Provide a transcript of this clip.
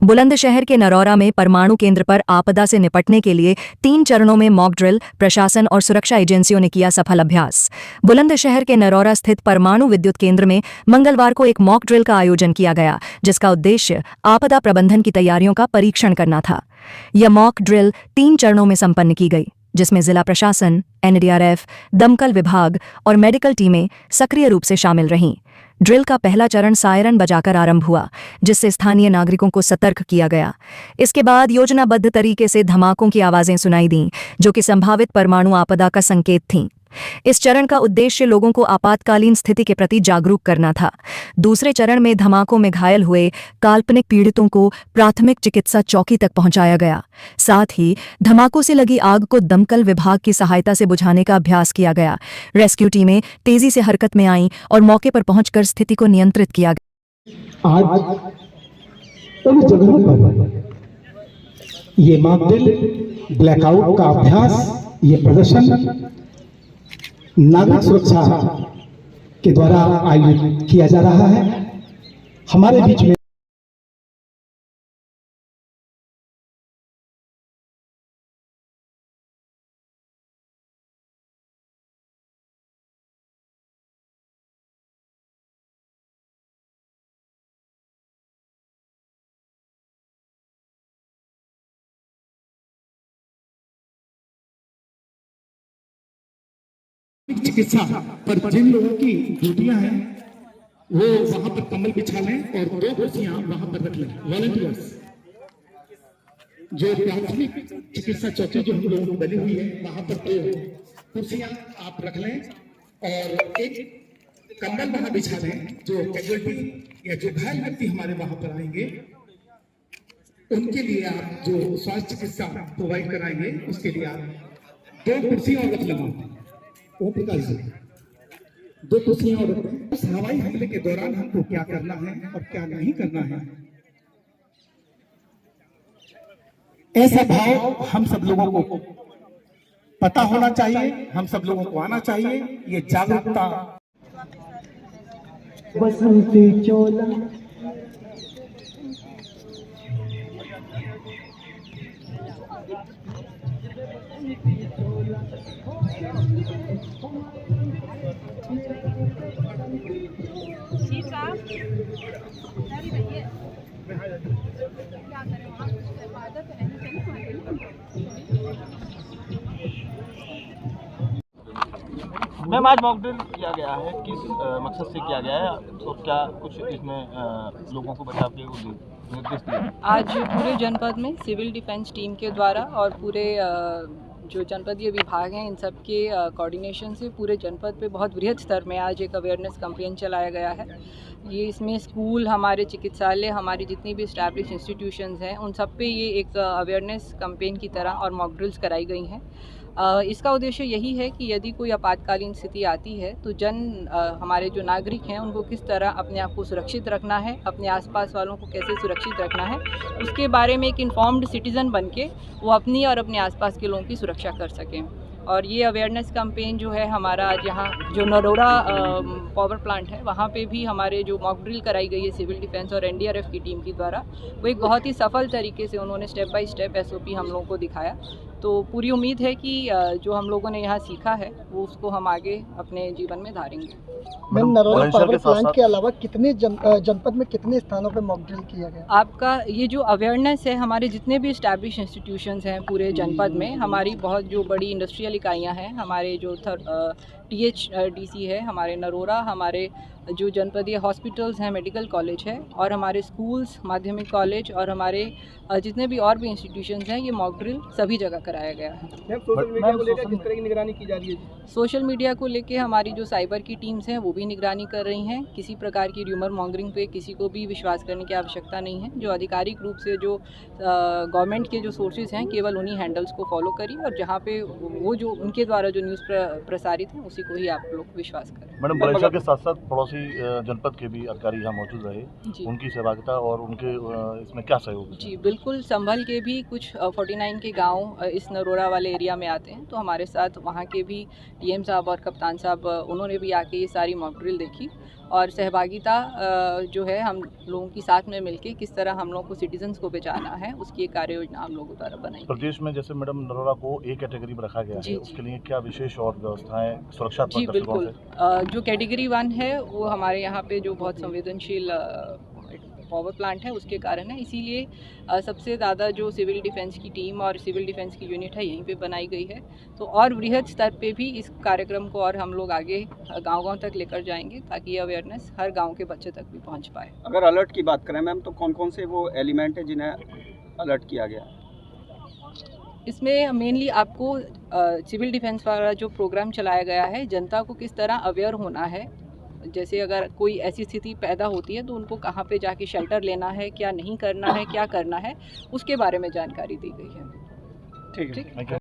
बुलंदशहर के नरौरा में परमाणु केंद्र पर आपदा से निपटने के लिए 3 चरणों में मॉक ड्रिल प्रशासन और सुरक्षा एजेंसियों ने किया सफल अभ्यास। बुलंदशहर के नरौरा स्थित परमाणु विद्युत केंद्र में मंगलवार को एक मॉक ड्रिल का आयोजन किया गया, जिसका उद्देश्य आपदा प्रबंधन की तैयारियों का परीक्षण करना था। यह मॉक ड्रिल 3 चरणों में संपन्न की गई, जिसमें जिला प्रशासन, एनडीआरएफ, दमकल विभाग और मेडिकल टीमें सक्रिय रूप से शामिल रहीं। ड्रिल का पहला चरण सायरन बजाकर आरंभ हुआ, जिससे स्थानीय नागरिकों को सतर्क किया गया। इसके बाद योजनाबद्ध तरीके से धमाकों की आवाजें सुनाई दीं, जो कि संभावित परमाणु आपदा का संकेत थीं। इस चरण का उद्देश्य लोगों को आपातकालीन स्थिति के प्रति जागरूक करना था। दूसरे चरण में धमाकों में घायल हुए काल्पनिक पीड़ितों को प्राथमिक चिकित्सा चौकी तक पहुंचाया गया। साथ ही धमाकों से लगी आग को दमकल विभाग की सहायता से बुझाने का अभ्यास किया गया। रेस्क्यू टीमें तेजी से हरकत में आईं और मौके पर पहुंचकर स्थिति को नियंत्रित किया गया। आज उन जगहों पर ये मॉक ड्रिल, ब्लैकआउट का अभ्यास, ये प्रदर्शन नागरिक सुरक्षा के द्वारा आयोजित किया जा रहा है। हमारे बीच में चिकित्सा पर जिन लोगों की ड्यूटियां हैं वो वहां पर कम्बल बिछा लें और 2 कुर्सियां वहां पर रख लें। वॉलंटियर्स जो प्राथमिक चिकित्सा चौकी जो हम लोगों को बनी हुई है, वहां पर 2 कुर्सियां आप रख लें और एक कम्बल वहां बिछा लें। जो कैजुअल्टी या जो घायल व्यक्ति हमारे वहां पर आएंगे उनके लिए आप जो स्वास्थ्य चिकित्सा प्रोवाइड कराएंगे उसके लिए आप 2 कुर्सियां और रख लें। प्रकाश जी, 2 कुर्सियां और रखें। उस हवाई हमले के दौरान हमको क्या करना है और क्या नहीं करना है, ऐसा भाव हम सब लोगों को पता होना चाहिए, हम सब लोगों को आना चाहिए। ये जागरूकता बसंती चोला मैम, आज मॉक ड्रिल किया गया है, किस मकसद से किया गया है? तो क्या कुछ इसमें लोगों को बचाव के निर्देश दिए? आज पूरे जनपद में सिविल डिफेंस टीम के द्वारा और पूरे जो जनपदीय विभाग हैं इन सब के कोऑर्डिनेशन से पूरे जनपद पे बहुत बृहद स्तर में आज एक अवेयरनेस कैंपेन चलाया गया है। ये इसमें स्कूल, हमारे चिकित्सालय, हमारी जितनी भी एस्टैब्लिश इंस्टीट्यूशंस हैं उन सब पे ये एक अवेयरनेस कैंपेन की तरह और मॉक ड्रिल्स कराई गई हैं। इसका उद्देश्य यही है कि यदि कोई आपातकालीन स्थिति आती है तो हमारे जो नागरिक हैं उनको किस तरह अपने आप को सुरक्षित रखना है, अपने आसपास वालों को कैसे सुरक्षित रखना है, उसके बारे में एक इन्फॉर्म्ड सिटीज़न बन के वो अपनी और अपने आसपास के लोगों की सुरक्षा कर सकें। और ये अवेयरनेस कैंपेन जो है हमारा आज यहाँ जो नरौरा पावर प्लांट है वहाँ पे भी हमारे जो मॉक ड्रिल कराई गई है सिविल डिफेंस और एनडीआरएफ की टीम के द्वारा, वो एक बहुत ही सफल तरीके से उन्होंने स्टेप बाय स्टेप एसओपी हम लोगों को दिखाया। तो पूरी उम्मीद है कि जो हम लोगों ने यहाँ सीखा है वो उसको हम आगे अपने जीवन में धारेंगे। मैम, नरौरा पावर प्लांट के अलावा कितने जनपद में कितने स्थानों पे मॉक ड्रिल किया गया? आपका ये जो अवेयरनेस है, हमारे जितने भी एस्टैब्लिश इंस्टीट्यूशंस हैं पूरे जनपद में, हमारी बहुत जो बड़ी इंडस्ट्रियल इकाइयाँ हैं, हमारे जो THDC है हमारे नरौरा, हमारे जो जनपदीय हॉस्पिटल्स हैं, मेडिकल कॉलेज है और हमारे स्कूल्स, माध्यमिक कॉलेज और हमारे जितने भी और भी इंस्टीट्यूशंस हैं, ये मॉक ड्रिल सभी जगह कराया गया है। सोशल मीडिया को लेकर किस तरह की निगरानी की जा रही है? सोशल मीडिया को लेकर हमारी जो साइबर की टीम्स हैं वो भी निगरानी कर रही हैं। किसी प्रकार की र्यूमर मॉन्गरिंग पे किसी को भी विश्वास करने की आवश्यकता नहीं है। जो आधिकारिक रूप से जो गवर्नमेंट के जो सोर्सेज हैं केवल उन्हीं हैंडल्स को फॉलो करिए और जहाँ पे वो जो उनके द्वारा जो न्यूज़ प्रसारित है उसी को ही आप लोग विश्वास करें। मैडम, बुलंदशहर के साथ साथ पड़ोसी जनपद के भी अधिकारी यहाँ मौजूद रहे, उनकी सहभागिता और उनके इसमें क्या सहयोग? जी बिल्कुल, संभल के भी कुछ 49 के गांव इस नरौरा वाले एरिया में आते हैं, तो हमारे साथ वहाँ के भी DM साहब और कप्तान साहब उन्होंने भी आके ये सारी मॉक ड्रिल देखी और सहभागिता जो है हम लोगों की साथ में मिलके किस तरह हम लोगों को सिटीजन्स को बचाना है, उसकी एक कार्य योजना हम लोगों द्वारा बनाई। प्रदेश में जैसे मैडम नरोरा को एक कैटेगरी में रखा गया जी, है, उसके लिए क्या विशेष और व्यवस्थाएं सुरक्षात्मक जी दृष्टिकोण बिल्कुल। से? जो कैटेगरी 1 है वो हमारे यहाँ पे जो बहुत संवेदनशील पावर प्लांट है उसके कारण है, इसीलिए सबसे ज़्यादा जो सिविल डिफेंस की टीम और सिविल डिफेंस की यूनिट है यहीं पे बनाई गई है। तो और वृहद स्तर पे भी इस कार्यक्रम को और हम लोग आगे गांव-गांव तक लेकर जाएंगे ताकि ये अवेयरनेस हर गांव के बच्चे तक भी पहुंच पाए। अगर अलर्ट की बात करें मैम, तो कौन कौन से वो एलिमेंट है जिन्हें अलर्ट किया गया? इसमें मेनली आपको सिविल डिफेंस वाला जो प्रोग्राम चलाया गया है, जनता को किस तरह अवेयर होना है, जैसे अगर कोई ऐसी स्थिति पैदा होती है तो उनको कहाँ पे जाके शेल्टर लेना है, क्या नहीं करना है, क्या करना है, उसके बारे में जानकारी दी गई है। ठीक है।